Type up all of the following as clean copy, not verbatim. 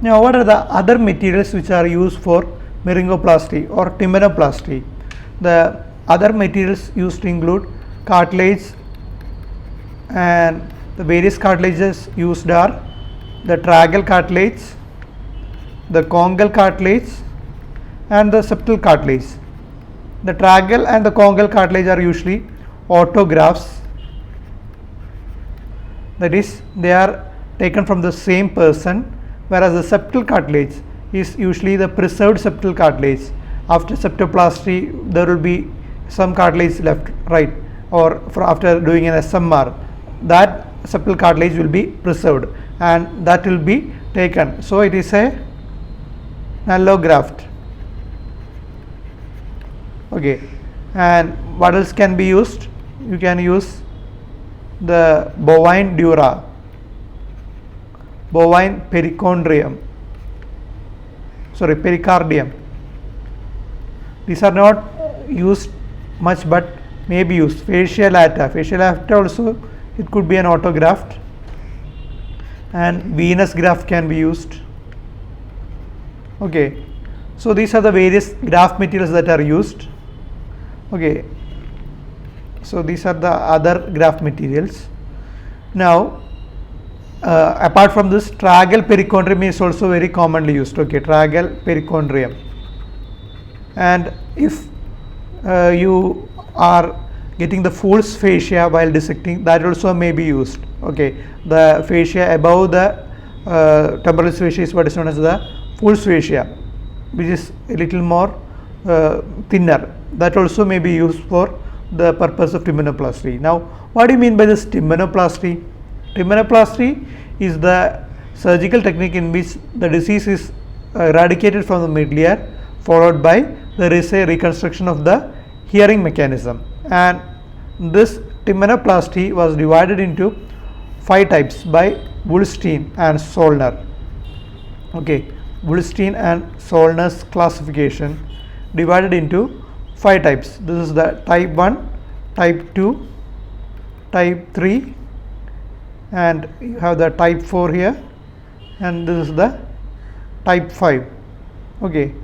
Now, what are the other materials which are used for myringoplasty or tympanoplasty? The other materials used include cartilage, and the various cartilages used are the tragal cartilage, the congal cartilage, and the septal cartilage. The tragal and the congal cartilage are usually autografts, that is, they are taken from the same person, whereas the septal cartilage is usually the preserved septal cartilage. After septoplasty, there will be some cartilage left, right, or after doing an SMR, that septal cartilage will be preserved and that will be taken. So it is a allograft. Okay, and what else can be used? You can use the bovine dura, bovine pericardium. These are not used much but may be used. Fascia lata also, it could be an autograft, and venous graft can be used. Okay, so these are the various graft materials that are used. Okay, so these are the other graft materials. Now, apart from this, tragal perichondrium is also very commonly used. Okay, tragal perichondrium, and if you are getting the false fascia while dissecting, that also may be used. Okay, the fascia above the temporalis fascia is what is known as the false fascia, which is a little more thinner. That also may be used for the purpose of tympanoplasty. Now, what do you mean by this tympanoplasty? Tympanoplasty is the surgical technique in which the disease is eradicated from the middle ear, followed by there is a reconstruction of the hearing mechanism. And this tympanoplasty was divided into 5 types by Woolstein and Zollner. Okay, Woolstein and Zollner's classification divided into 5 types. This is the type 1, type 2, type 3, and you have the type 4 here, and this is the type 5. Okay,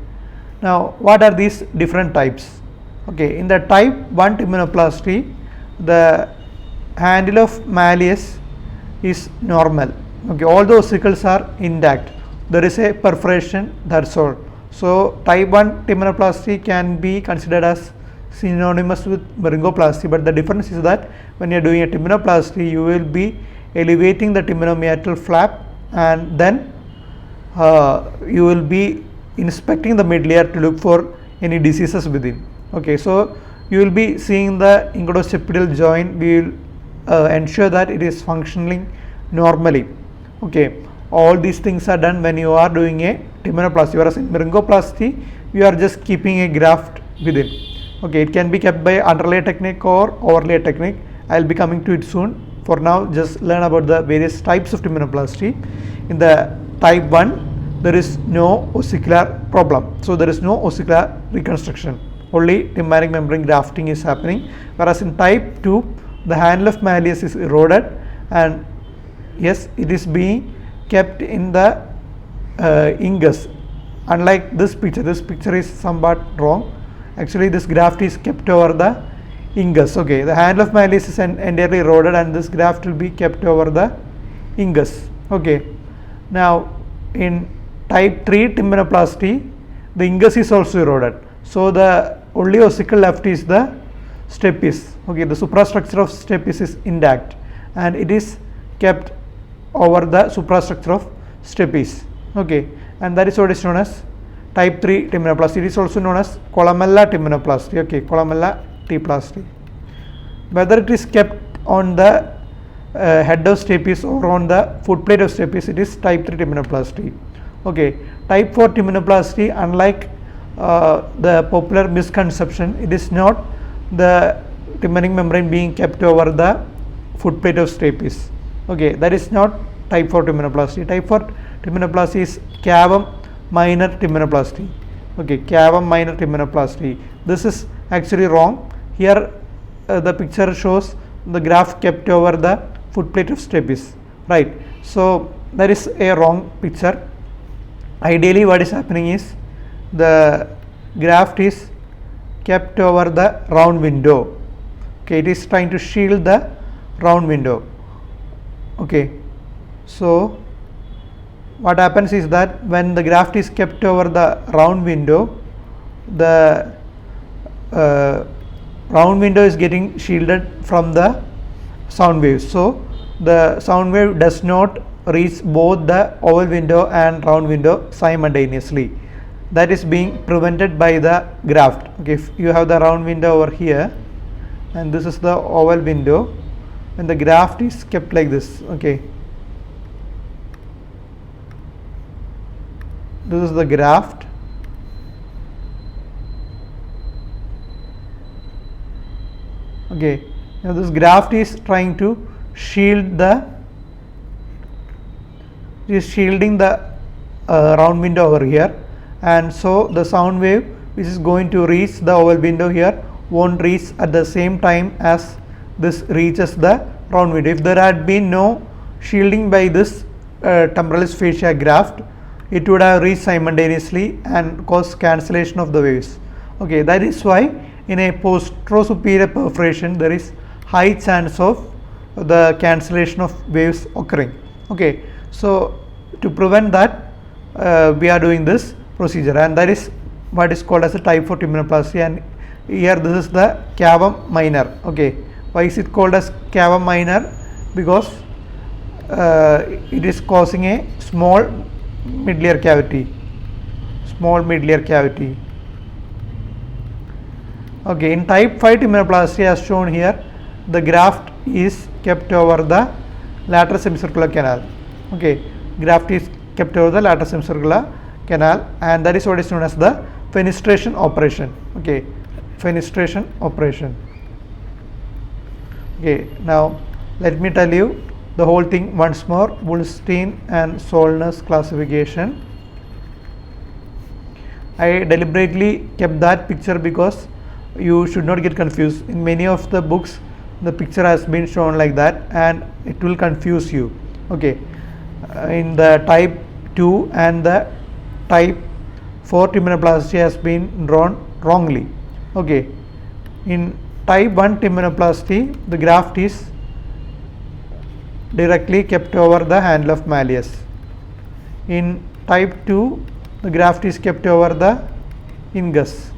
now what are these different types? Okay, in the type 1 tympanoplasty, the handle of malleus is normal. Okay, all the ossicles are intact. There is a perforation, that's all. So type 1 tympanoplasty can be considered as synonymous with myringoplasty, but the difference is that when you are doing a tympanoplasty, you will be elevating the tympanomeatal flap, and then you will be inspecting the middle ear to look for any diseases within. Okay, so you will be seeing the inglooccipital joint. We will ensure that it is functioning normally. Okay, all these things are done when you are doing a tympanoplasty, whereas in myringoplasty you are just keeping a graft within. Okay, it can be kept by underlay technique or overlay technique. I will be coming to it soon. For now, just learn about the various types of tympanoplasty. In the type 1, there is no ossicular problem, so there is no ossicular reconstruction, only tympanic membrane grafting is happening. Whereas in type 2, the handle of malleus is eroded, and yes, it is being kept in the ingus. Unlike this picture is somewhat wrong. Actually, this graft is kept over the ingus. Okay, the handle of malleus is entirely eroded, and this graft will be kept over the ingus. Okay, now in type 3 tympanoplasty, the ingus is also eroded, so the only ossicle left is the stapes. Okay, the suprastructure of stapes is intact, and it is kept over the suprastructure of stapes. Okay, and that is what is known as type 3 tympanoplasty. It is also known as columella tympanoplasty. Okay, columella T-plasty. Whether it is kept on the head of stapes or on the footplate of stapes, it is type 3 tympanoplasty. Okay, type 4 tympanoplasty, unlike the popular misconception, it is not the tympanic membrane being kept over the footplate of stapes. Okay, that is not type 4 tympanoplasty. Type 4 tympanoplasty is cavum minor tympanoplasty. Okay, cavum minor tympanoplasty. This is actually wrong. Here the picture shows the graft kept over the footplate of stapes, right? So that is a wrong picture. ideally what is happening is the graft is kept over the round window. Okay, it is trying to shield the round window. Okay, so what happens is that when the graft is kept over the round window, the round window is getting shielded from the sound waves. So the sound wave does not reach both the oval window and round window simultaneously. That is being prevented by the graft. Okay, if you have the round window over here and this is the oval window, and the graft is kept like this. Okay, this is the graft. Okay, now this graft is trying to shield the, is shielding the round window over here, and so the sound wave which is going to reach the oval window here won't reach at the same time as this reaches the round window. If there had been no shielding by this temporalis fascia graft, it would have reached simultaneously and caused cancellation of the waves. Okay, that is why in a posterosuperior perforation there is high chance of the cancellation of waves occurring. Okay, so to prevent that we are doing this procedure, and that is what is called as a type 4 tympanoplasty. And here this is the cavum minor. Okay, why is it called as cavum minor? Because it is causing a small midlear cavity. Okay, in type 5 tympanoplasty as shown here, the graft is kept over the lateral semicircular canal. Okay, graft is kept over the lateral semicircular canal, and that is what is known as the fenestration operation. Okay, fenestration operation. Okay, now let me tell you the whole thing once more. Woolstein and Solness classification. I deliberately kept that picture because you should not get confused. In many of the books the picture has been shown like that and it will confuse you. Okay, in the type 2 and the type 4 tympanoplasty has been drawn wrongly. Okay, in type 1 tympanoplasty the graft is directly kept over the handle of malleus. In type 2 the graft is kept over the ingus.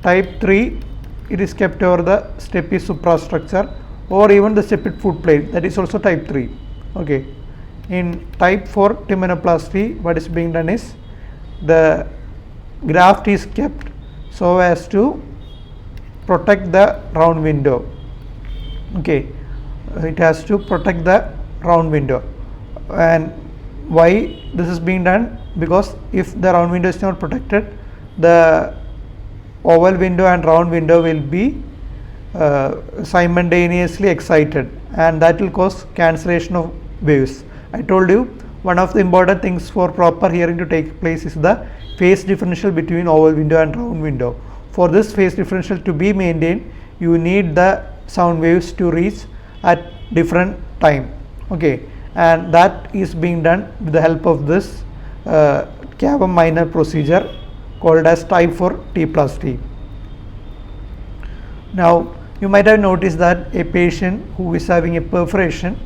Type 3 it is kept over the stapes suprastructure or even the staped foot plate, that is also type 3. Okay, in type 4 tympanoplasty what is being done is the graft is kept so as to protect the round window. Okay, it has to protect the round window. And why this is being done? Because if the round window is not protected, the oval window and round window will be simultaneously excited, and that will cause cancellation of waves. I told you one of the important things for proper hearing to take place is the phase differential between oval window and round window. For this phase differential to be maintained, you need the sound waves to reach at different time. Okay, and that is being done with the help of this cavum minor procedure called as type 4 T+T. Now you might have noticed that a patient who is having a perforation,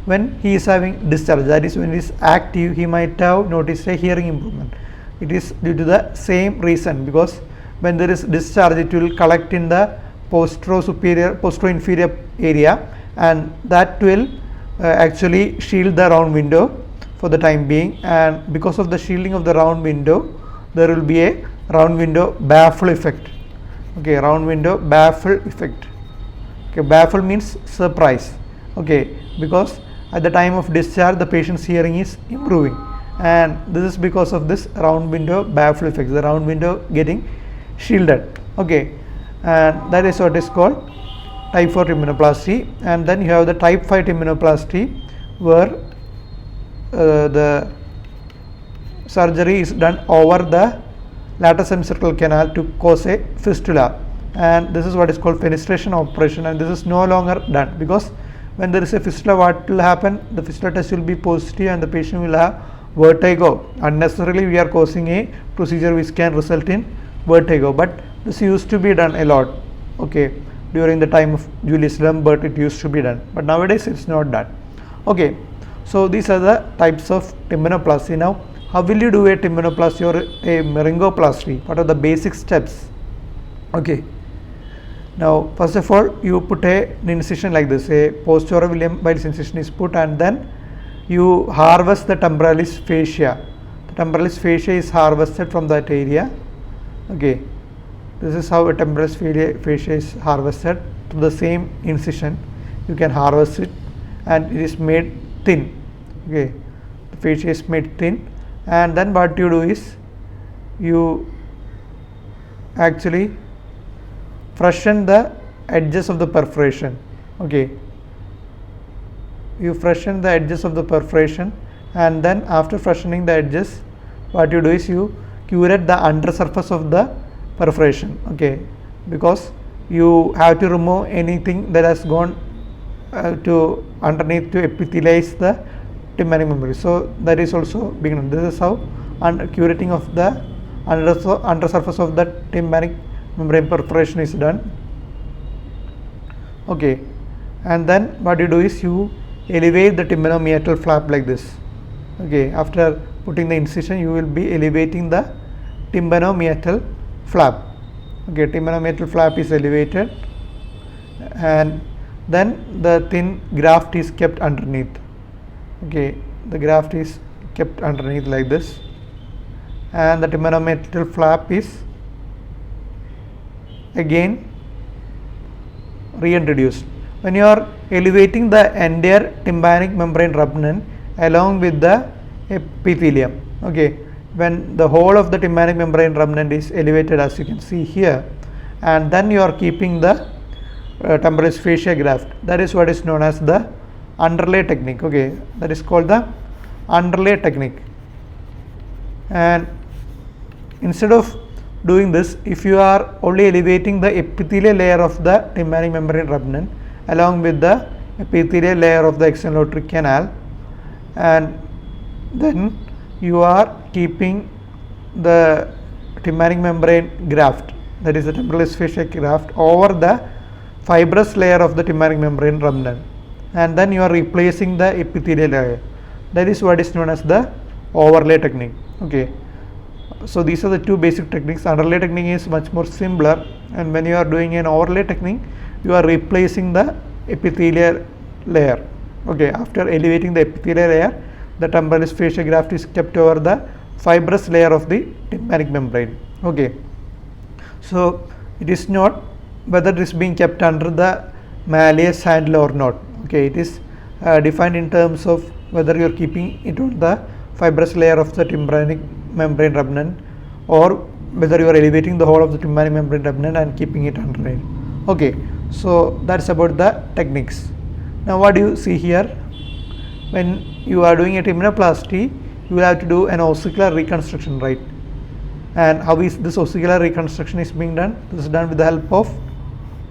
when he is having discharge, that is when it is active, he might have noticed a hearing improvement. It is due to the same reason, because when there is discharge it will collect in the postero-inferior area, and that will actually shield the round window for the time being, and because of the shielding of the round window there will be a round window baffle effect. Okay, round window baffle effect. Okay, baffle means surprise. Okay, because at the time of discharge the patient's hearing is improving, and this is because of this round window baffle effect, the round window getting shielded. Okay, and that is what is called type 4 tympanoplasty. And then you have the type 5 tympanoplasty, where the surgery is done over the lateral semicircular canal to cause a fistula, and this is what is called fenestration operation. And this is no longer done, because when there is a fistula, what will happen? The fistula test will be positive and the patient will have vertigo. Unnecessarily we are causing a procedure which can result in vertigo, but this used to be done a lot, okay, during the time of Julius Lambert it used to be done, but nowadays it's not done. Okay, so these are the types of tympanoplasty. Now how will you do a tympanoplasty or a laryngoplasty? What are the basic steps? Okay, now first of all you put an incision like this, a posterior Williams incision is put, and then you harvest the temporalis fascia. The temporalis fascia is harvested from that area. Okay, this is how a temporalis fascia is harvested. To the same incision you can harvest it, and it is made thin. Okay, the fascia is made thin, and then what you do is you actually freshen the edges of the perforation. Okay, you freshen the edges of the perforation, and then after freshening the edges, what you do is you curate the undersurface of the perforation. Okay, because you have to remove anything that has gone to underneath to epithelialize the tympanic membrane. So that is also being done. This is how curating of the undersurface of the tympanic membrane perforation is done. Okay, and then what you do is you elevate the tympanomeatal flap like this. Okay, after putting the incision you will be elevating the tympanomeatal flap. Okay, tympanomeatal flap is elevated, and then the thin graft is kept underneath. Okay, the graft is kept underneath like this, and the tympanomeatal flap is again reintroduced. When you are elevating the entire tympanic membrane remnant along with the epithelium, okay, when the whole of the tympanic membrane remnant is elevated as you can see here, and then you are keeping the temporalis fascia graft, that is what is known as the underlay technique. Okay, that is called the underlay technique. And instead of doing this, if you are only elevating the epithelial layer of the tympanic membrane remnant along with the epithelial layer of the external aortic canal, and then you are keeping the tympanic membrane graft, that is the temporalis fascia graft, over the fibrous layer of the tympanic membrane remnant, and then you are replacing the epithelial layer. That is what is known as the overlay technique. Okay, so these are the two basic techniques. Underlay technique is much more simpler, and when you are doing an overlay technique you are replacing the epithelial layer. Okay, after elevating the epithelial layer, the temporalis fascia graft is kept over the fibrous layer of the tympanic membrane. Okay, so it is not whether it is being kept under the malleus handle or not. Okay, it is defined in terms of whether you are keeping it on the fibrous layer of the tympanic membrane remnant, or whether you are elevating the whole of the tympanic membrane remnant and keeping it underneath. Okay, so that's about the techniques. Now what do you see here? When you are doing a tympanoplasty, you will have to do an ossicular reconstruction, right? And how is this ossicular reconstruction is being done? This is done with the help of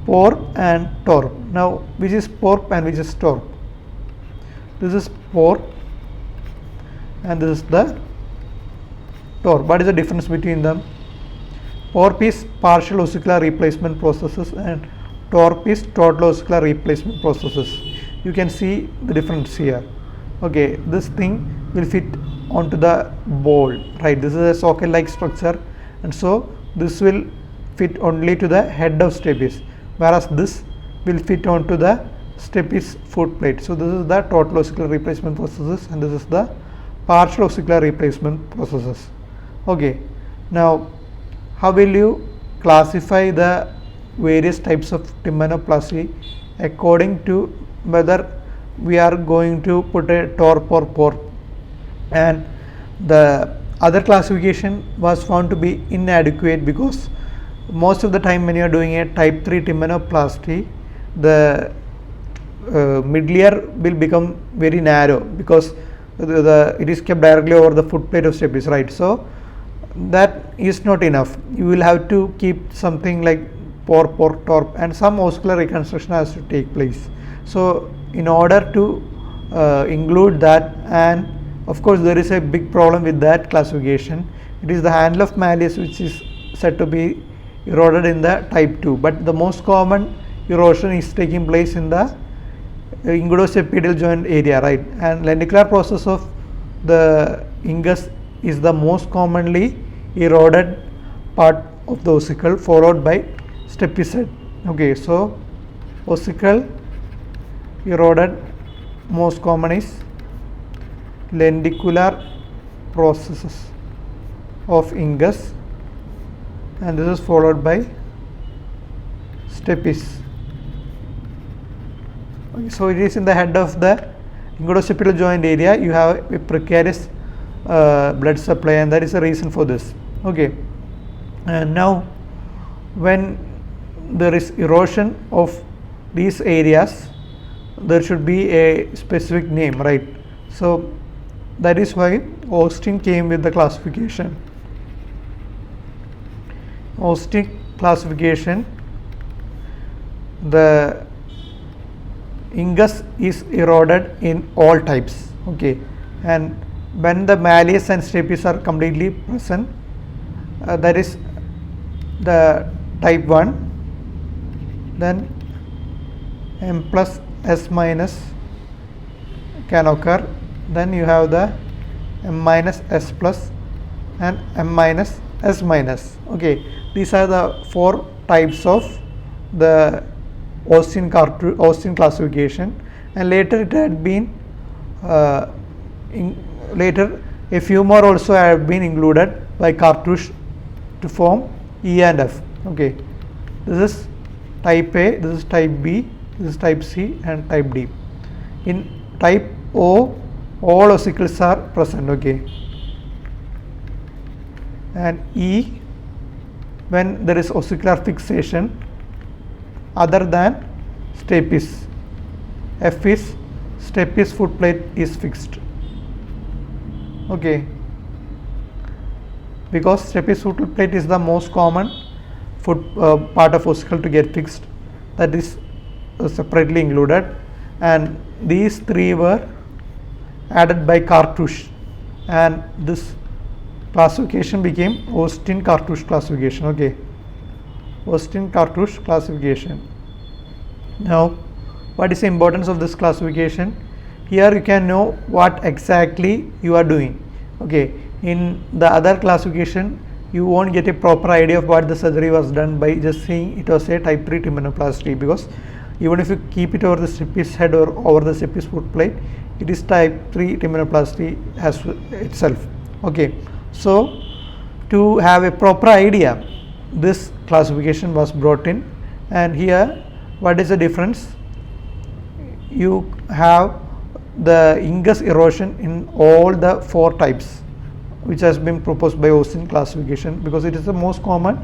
PORP and TORP. Now which is PORP and which is TORP? This is PORP and this is the TORP. What is the difference between them? PORP is partial ossicular replacement processes and TORP is total ossicular replacement processes. You can see the difference here. Okay, this thing will fit onto the ball, right? This is a socket like structure, and so this will fit only to the head of stapes, whereas this will fit onto the stapes foot plate. So this is the total ossicular replacement processes, and this is the partial ossicular replacement processes. Okay, now how will you classify the various types of tympanoplasty according to whether we are going to put a TORP or PORP? And the other classification was found to be inadequate because most of the time when you are doing a type 3 tympanoplasty, the mid layer will become very narrow because it is kept directly over the foot plate of stapes, right? So that is not enough. You will have to keep something like PORP or TORP, and some ossicular reconstruction has to take place. So in order to include that and Of course, there is a big problem with that classification. It is the handle of malleus which is said to be eroded in the type 2, but the most common erosion is taking place in the ingudosepidal joint area, right? And lenticular process of the ingus is the most commonly eroded part of the ossicle, followed by stapes. Okay, so ossicle eroded most common is lenticular processes of ingus, and this is followed by stapes. Okay, so it is in the head of the ingudosepidal joint area. You have a precarious blood supply, and that is the reason for this. Okay, and now when there is erosion of these areas, there should be a specific name, right? So that is why Austin came with the classification. Austin classification, the ingus is eroded in all types. Okay, and when the malleus and stapes are completely present, that is the type 1, then M plus S minus can occur, then you have the M minus S plus and M minus S minus. Okay, these are the 4 types of the Austin classification, and later it had been later a few more also have been included by Cartouche to form E and F. Okay, this is type A, this is type B, this is type C, and type D. In type O, all ossicles are present. Okay, and E, when there is ossicular fixation other than stapes. F is stapes foot plate is fixed. Okay, because stapes foot plate is the most common foot part of ossicle to get fixed, that is separately included, and these 3 were added by Cartouche, and this classification became Austin Cartouche classification. Okay, Austin Cartouche classification. Now, what is the importance of this classification? Here you can know what exactly you are doing. Okay, in the other classification you won't get a proper idea of what the surgery was done by just saying it was a type 3 tympanoplasty, because even if you keep it over the stapes head or over the stapes foot plate, it is type 3 tympanoplasty as itself. Okay, so to have a proper idea, this classification was brought in, and here what is the difference? You have the ingus erosion in all the 4 types which has been proposed by Austin classification, because it is the most common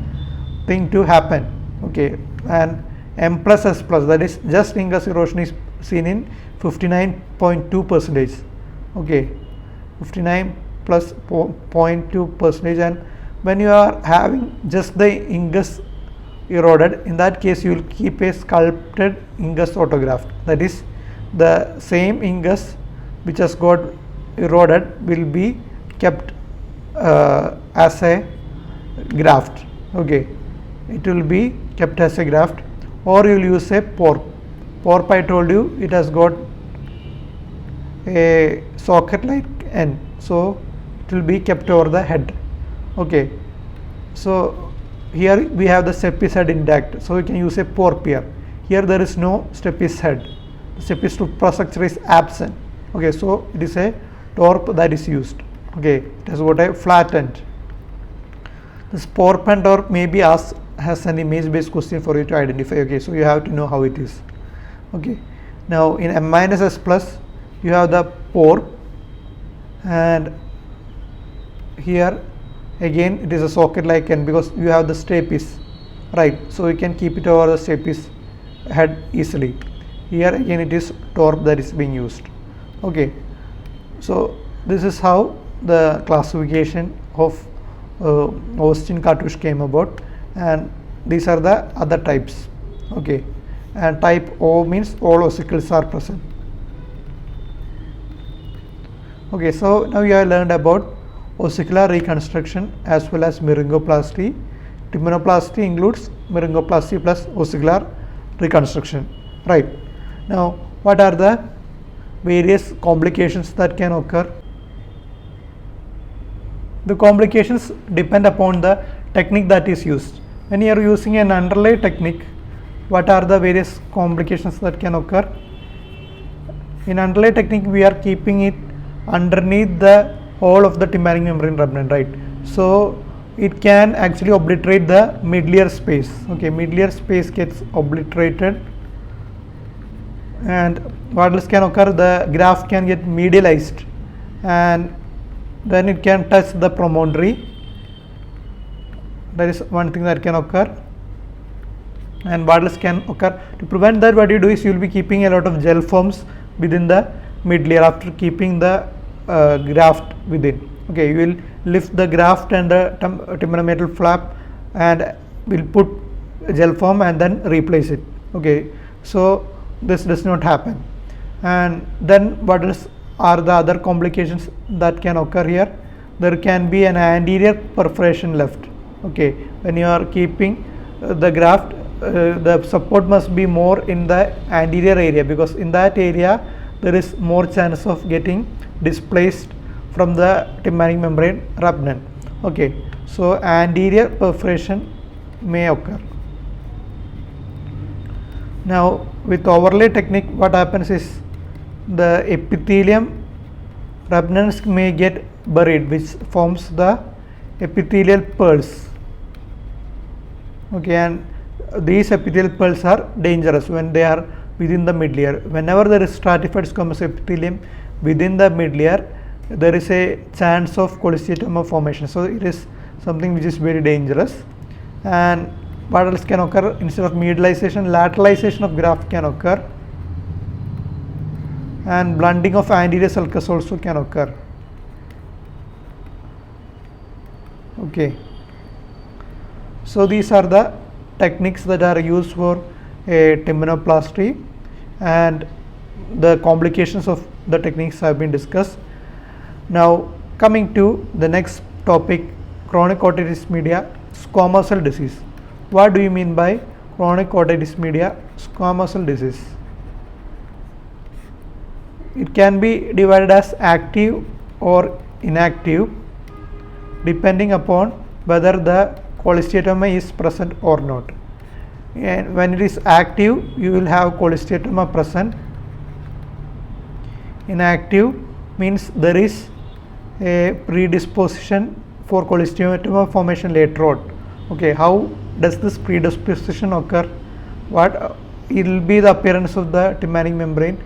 thing to happen. Okay, and M plus S plus, that is just ingus erosion, is seen in 59.2 percentage. Okay, 59 plus 0.2 percentage, and when you are having just the ingus eroded, in that case you will keep a sculpted ingus autograft, that is the same ingus which has got eroded will be kept as a graft. Okay, it will be kept as a graft, or you will use a porp. Porp, I told you, it has got a socket like end, so it will be kept over the head. Okay, so here we have the stapes head intact, so we can use a porp here. Here there is no stapes head, the stapes suprastructure is absent. Okay, so it is a torp that is used. Okay, it has got a flat end. This porp and torp may be asked as an image based question for you to identify. Okay, so you have to know how it is. Okay, now in M minus S plus you have the porp, and here again it is a socket like end because you have the stapes, right? So you can keep it over the stapes head easily. Here again it is torp that is being used. Okay, so this is how the classification of Austin Cartouche came about, and these are the other types. Okay, and type O means all ossicles are present. Okay, so now you have learned about ossicular reconstruction as well as myringoplasty. Tympanoplasty includes myringoplasty plus ossicular reconstruction, right? Now, what are the various complications that can occur? The complications depend upon the technique that is used. When you are using an underlay technique, what are the various complications that can occur? In underlay technique, we are keeping it underneath the whole of the tympanic membrane remnant, right? So it can actually obliterate the midlier space. Okay, midlier space gets obliterated, and what else can occur? The graft can get medialized, and then it can touch the promontory. That is one thing that can occur. And what else can occur? To prevent that, what you do is you will be keeping a lot of gel forms within the midlayer after keeping the graft within. Okay, you will lift the graft and the tympanomeatal flap and will put gel form and then replace it. Okay, so this does not happen. And then what else are the other complications that can occur here? There can be an anterior perforation left. Okay, when you are keeping the graft, the support must be more in the anterior area, because in that area there is more chance of getting displaced from the tympanic membrane remnant. Okay, so anterior perforation may occur. Now with overlay technique, what happens is the epithelium remnants may get buried, which forms the epithelial pearls. Okay, and these epithelial pearls are dangerous when they are within the midlayer. Whenever there is stratified squamous epithelium within the midlayer, there is a chance of cholesteatoma formation. So it is something which is very dangerous. And what else can occur? Instead of medialization, lateralization of graft can occur, and blunting of anterior sulcus also can occur. Okay, so these are the techniques that are used for a tympanoplasty, and the complications of the techniques have been discussed. Now coming to the next topic, chronic otitis media squamosal disease. What do you mean by chronic otitis media squamosal disease? It can be divided as active or inactive depending upon whether the cholesteatoma is present or not. And when it is active, you will have cholesteatoma present. Inactive means there is a predisposition for cholesteatoma formation later on. Okay, how does this predisposition occur? What it will be the appearance of the tympanic membrane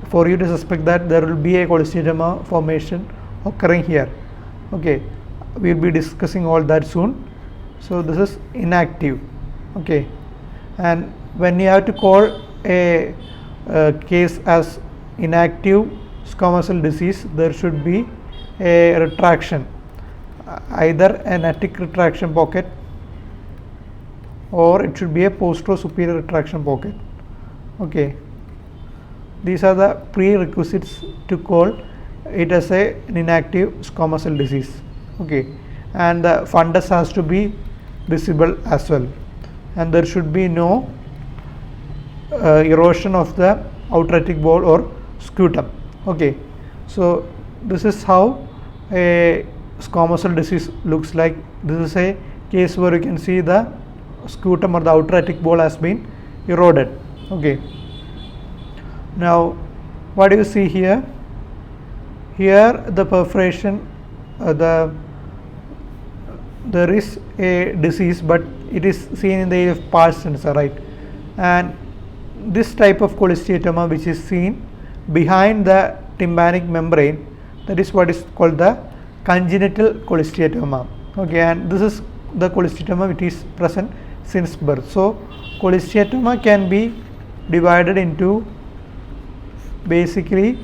for you to suspect that there will be a cholesteatoma formation occurring here. Okay, we will be discussing all that soon. So this is inactive. Okay, and when you have to call a case as inactive squamosal disease, there should be a retraction, either an attic retraction pocket or it should be a postero-superior retraction pocket. Okay, these are the prerequisites to call it as an inactive squamosal disease. Okay, and the fundus has to be visible as well, and there should be no erosion of the outretic wall or scutum. Okay, so this is how a squamosal disease looks like. This is a case where you can see the scutum or the outretic wall has been eroded. Okay, now what do you see here? Here the perforation, there is a disease, but it is seen in the area of pars sensor, right? And this type of cholesteatoma which is seen behind the tympanic membrane, that is what is called the congenital cholesteatoma. Okay, and this is the cholesteatoma which is present since birth. So cholesteatoma can be divided into basically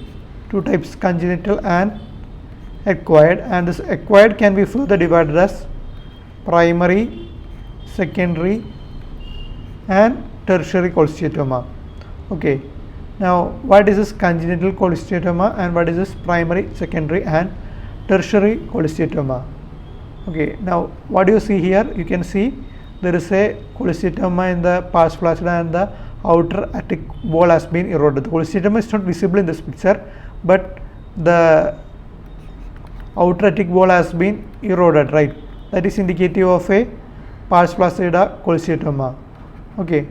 two types, congenital and acquired, and this acquired can be further divided as primary, secondary and tertiary cholesteatoma. Okay, Now, what is this congenital cholesteatoma and what is this primary, secondary and tertiary cholesteatoma? Okay, now what do you see here? You can see there is a cholesteatoma in the pars flaccida and the outer attic wall has been eroded. The cholesteatoma is not visible in this picture, but the outer attic wall has been eroded, right? That is indicative of a pars flaccida cholesteatoma. Okay.